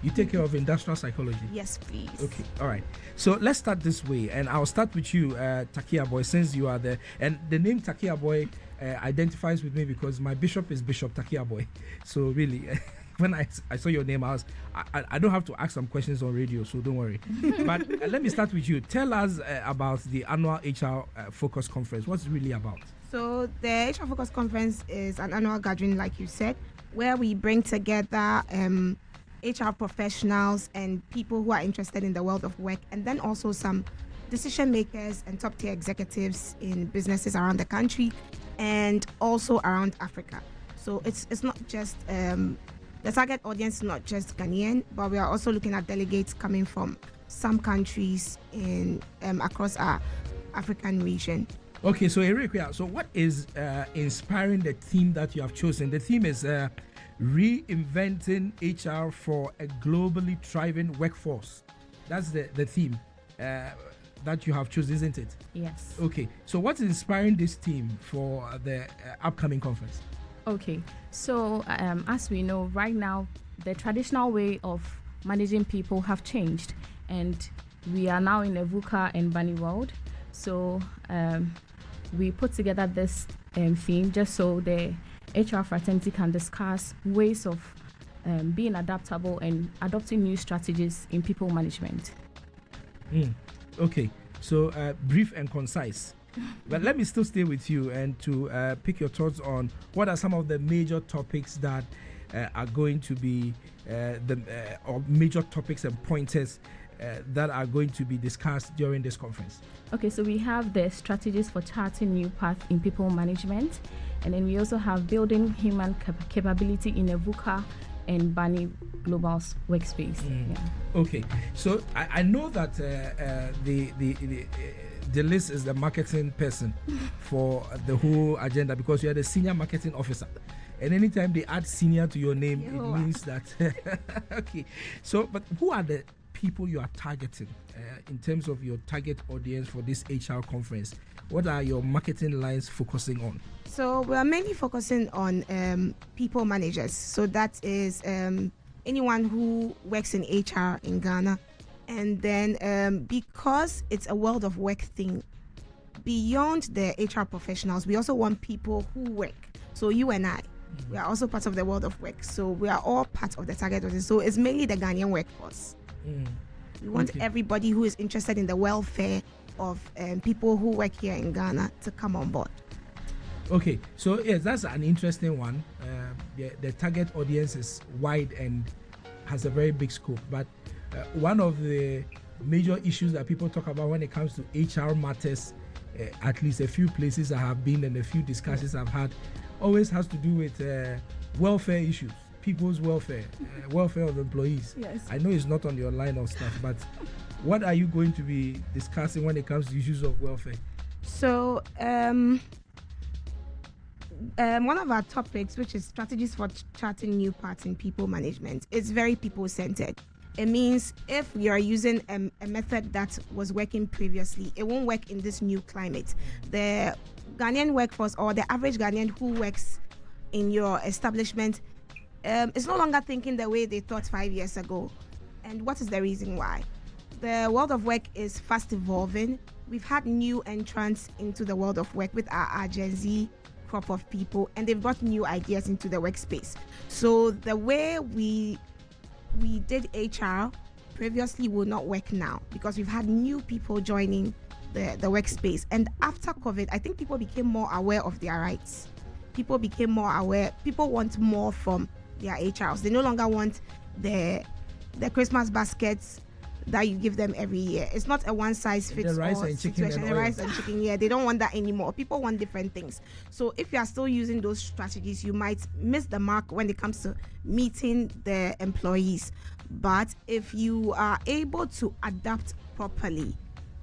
You take care of industrial psychology? Yes, please. Okay, all right. So let's start this way, and I'll start with you, Tackie-Yarboi, since you are there. And the name Tackie-Yarboi identifies with me because my bishop is Bishop Tackie-Yarboi. So really, when I saw your name, I don't have to ask some questions on radio, so don't worry. But let me start with you. Tell us about the annual HR Focus Conference. What's it really about? So the HR Focus Conference is an annual gathering, like you said, where we bring together HR professionals and people who are interested in the world of work, and then also some decision makers and top tier executives in businesses around the country and also around Africa. So it's not just the target audience is not just Ghanaian, but we are also looking at delegates coming from some countries in across our African region. Okay, so Ewurakua, so what is inspiring the theme that you have chosen? The theme is reinventing HR for a globally thriving workforce. That's the theme that you have chosen, isn't it? Yes. Okay, so what's inspiring this theme for the upcoming conference? Okay, so as we know, right now, the traditional way of managing people have changed, and we are now in a VUCA and Bunny world. So we put together this theme just so the HR fraternity can discuss ways of being adaptable and adopting new strategies in people management. Okay, so brief and concise. But let me still stay with you and to pick your thoughts on what are some of the major topics that are going to be or major topics and pointers that are going to be discussed during this conference. Okay, so we have the strategies for charting new path in people management, and then we also have building human capability in a VUCA and Bunny global workspace. Yeah. Okay, so I know that the Delis is the marketing person for the whole agenda because you are the senior marketing officer. And anytime they add senior to your name, it means that. Okay, so but who are the people you are targeting in terms of your target audience for this HR conference? What are your marketing lines focusing on? So we are mainly focusing on people managers. So that is anyone who works in HR in Ghana. And then because it's a world of work thing, beyond the HR professionals, we also want people who work. So you and I, we are also part of the world of work. So we are all part of the target audience. So it's mainly the Ghanaian workforce. We want everybody who is interested in the welfare of people who work here in Ghana to come on board. Okay, so yes, that's an interesting one. The target audience is wide and has a very big scope. But one of the major issues that people talk about when it comes to HR matters, at least a few places I have been and a few discussions I've had, always has to do with welfare issues. People's welfare, welfare of employees. Yes. I know it's not on your line of stuff, but what are you going to be discussing when it comes to issues of welfare? So one of our topics, which is strategies for charting new paths in people management, is very people-centered. It means if you are using a method that was working previously, it won't work in this new climate. The Ghanaian workforce or the average Ghanaian who works in your establishment is no longer thinking the way they thought 5 years ago. And what is the reason why? The world of work is fast evolving. We've had new entrants into the world of work with our Gen Z crop of people, and they've brought new ideas into the workspace. So the way we did HR previously will not work now because we've had new people joining the workspace. And after COVID, I think people became more aware of their rights. People became more aware. People want more from their HRs. They no longer want the Christmas baskets that you give them every year. It's not a one-size-fits-all situation. The rice and chicken, yeah, they don't want that anymore. People want different things. So if you are still using those strategies, you might miss the mark when it comes to meeting the employees. But if you are able to adapt properly,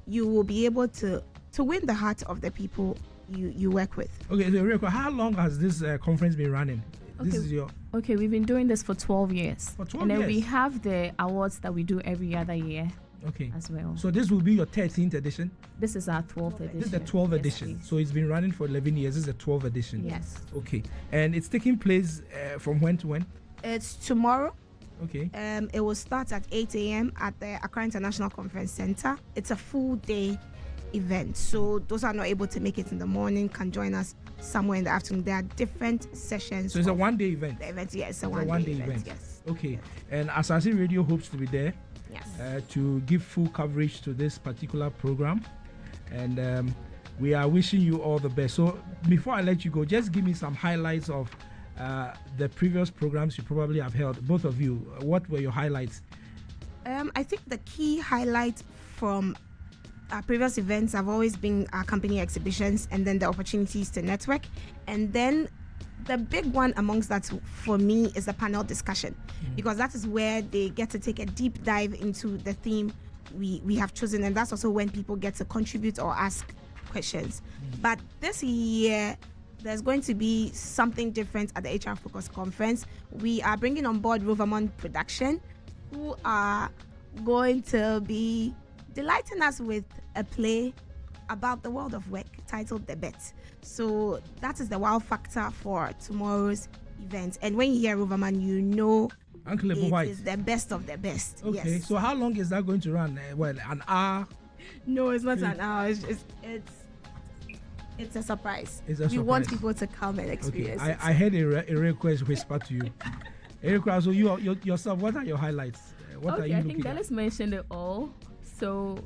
you will be able to win the heart of the people you work with. Okay, so Ewurakua, how long has this conference been running? Okay, we've been doing this for 12 years. For 12 and then years? we have the awards that we do every other year. Okay. As well. So this will be your 13th edition? This is our 12th edition. This is the 12th edition. Please. So it's been running for 11 years. This is the 12th edition. Yes. Okay. And it's taking place from when to when? It's tomorrow. Okay. It will start at 8 a.m. at the Accra International Conference Center. It's a full day event. So those are not able to make it in the morning can join us somewhere in the afternoon. There are different sessions. So it's a one-day event? The event, yes, it's a one-day event. Yes. Okay. And Asaase Radio hopes to be there. Yes. To give full coverage to this particular program. And we are wishing you all the best. So before I let you go, just give me some highlights of the previous programs you probably have held. Both of you, what were your highlights? I think the key highlight from our previous events have always been our company exhibitions and then the opportunities to network. And then the big one amongst that for me is the panel discussion, because that is where they get to take a deep dive into the theme we have chosen, and that's also when people get to contribute or ask questions. But this year there's going to be something different at the HR Focus Conference. We are bringing on board Rovermont Production, who are going to be delighting us with a play about the world of work titled The Bet. So that is the wow factor for tomorrow's event. And when you hear Roverman, you know Uncle it White is the best of the best. Okay, yes. So how long is that going to run? Well, an hour? No, it's not an hour. It's a surprise. We want people to come and experience it. I heard a request whisper to you. Ewurakua, so you yourself, what are your highlights? What are you I looking think Delis mentioned it all. So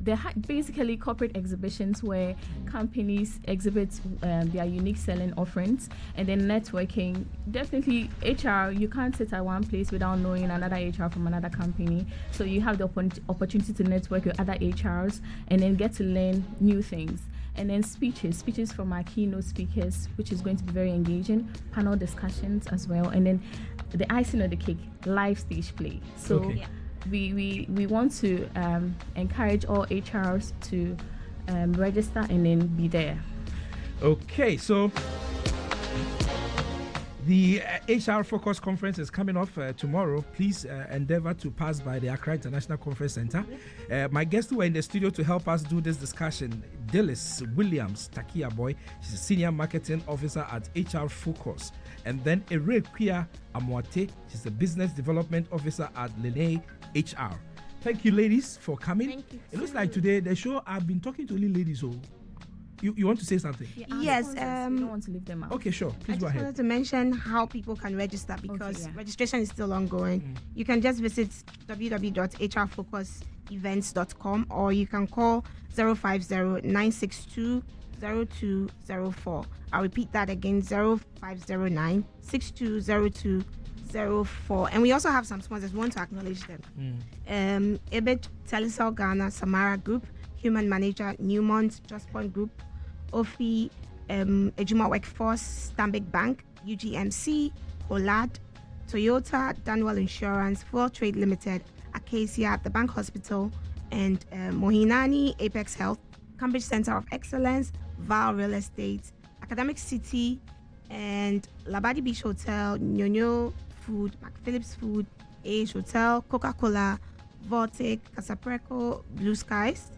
they're basically corporate exhibitions where companies exhibit their unique selling offerings, and then networking. Definitely HR, you can't sit at one place without knowing another HR from another company. So you have the opportunity to network with other HRs and then get to learn new things. And then speeches from our keynote speakers, which is going to be very engaging, panel discussions as well, and then the icing on the cake, live stage play. So we want to encourage all HRs to register and then be there. Okay, so the HR Focus Conference is coming off tomorrow. Please endeavor to pass by the Accra International Conference Center. My guests who are in the studio to help us do this discussion: Delis Williams, Tackie-Yarboi, she's a Senior Marketing Officer at HR Focus. And then Ewurakua Amoatey, she's a Business Development Officer at Lene HR. Thank you, ladies, for coming. Thank you. It looks like today the show, I've been talking to only ladies. So you want to say something? Yes. We don't want to leave them out. Okay, sure. Please go I just ahead. wanted to mention how people can register, because registration is still ongoing. You can just visit www.hrfocusevents.com, or you can call 050-962-0204. I'll repeat that again, 0509-620204. And we also have some sponsors. We want to acknowledge them. Ibit, Telecel Ghana, Samara Group, Human Manager, Newmont, Just Point Group, Ofi, Ejuma Workforce, Stanbic Bank, UGMC, Holad, Toyota, Danwell Insurance, Fuel Trade Limited, Acacia, the Bank Hospital, and Mohinani, Apex Health, Cambridge Center of Excellence, Val Real Estate, Academic City, and Labadi Beach Hotel, Nyonyo Food, McPhillips Food, AH Hotel, Coca-Cola, Vortic, Casapreco, Blue Skies.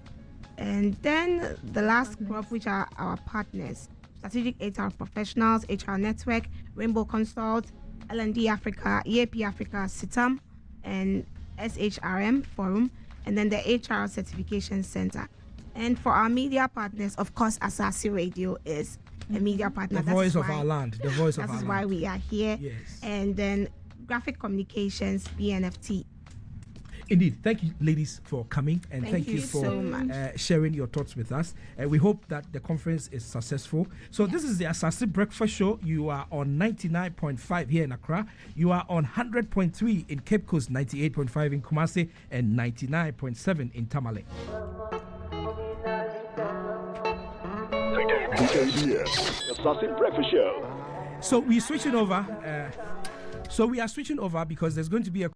And then the last group, which are our partners: Strategic HR Professionals, HR Network, Rainbow Consult, L&D Africa, EAP Africa, CITAM, and SHRM Forum, and then the HR Certification Center. And for our media partners, of course, Asaase Radio is a media partner. The voice of our land. The voice of our land. That is why we are here. Yes. And then Graphic Communications, BNFT. Indeed. Thank you, ladies, for coming, and thank you for so much. sharing your thoughts with us. We hope that the conference is successful. So this is the Asaase Breakfast Show. You are on 99.5 here in Accra. You are on 100.3 in Cape Coast, 98.5 in Kumasi, and 99.7 in Tamale. DKBS, Asaase Breakfast Show. So we're switching over. We are switching over because there's going to be a